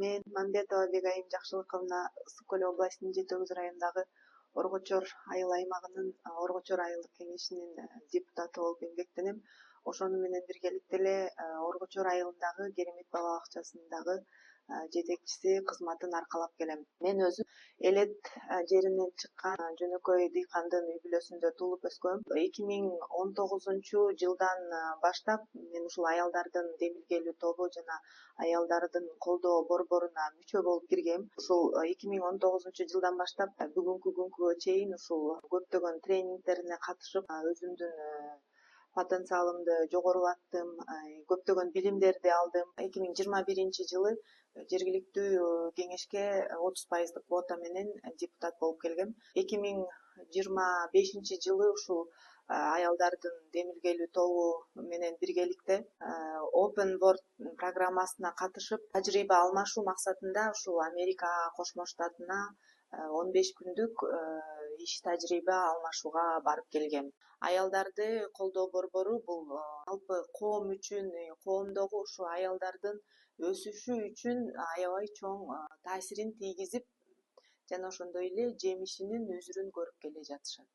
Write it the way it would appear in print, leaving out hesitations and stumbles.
Мен Мамбетова Бегайым Жакшылыковна Ысык Көл областынын Жети Өгүз районундагы Оргочор айыл аймагынын Оргочор айылдык кеңешинин депутаты болуп эмгектенем. Ошону менен биргеликте эле Оргочор айылындагы Керемет бала бакчасындагы жетекчиси кызматын аркалап келем. Мен өзүм Элет жеринен чыккан жөнөкөй дыйкандын үй бүлөсүндө туулуп өскөм. 2019 жылдан баштап мен ушул аялдардын демилгелүү тобу жана аялдардын колдоо борборуна мүчө болуп киргем. Ушул 2019 жылдан баштап бүгүнкү күнгө чейин ушул көптөгөн тренингдерине катышып, өзүмдүн потенциалымды жогорулаттым, көптөгөн билимдерди алдым. 2021 жылы жергиликтүү кеңешке 30% квота менен депутат болуп келгем. 2025 жылы ушул аялдардын демилгелүү тобу менен биргеликте Open World программасына катышып, тажрыйба алмашуу максатында ушул Америка Кошмо Штатына 15 күндүк иш тажрыйба алмашууга барып келгем. Аялдарды колдоо борбору бул жалпы коом үчүн, коомдогу ушу аялдардын өсүшү үчүн аябай чоң таасирин тийгизип, жана ошондой эле жемишинин өзүрүн көрүп келе жатышат.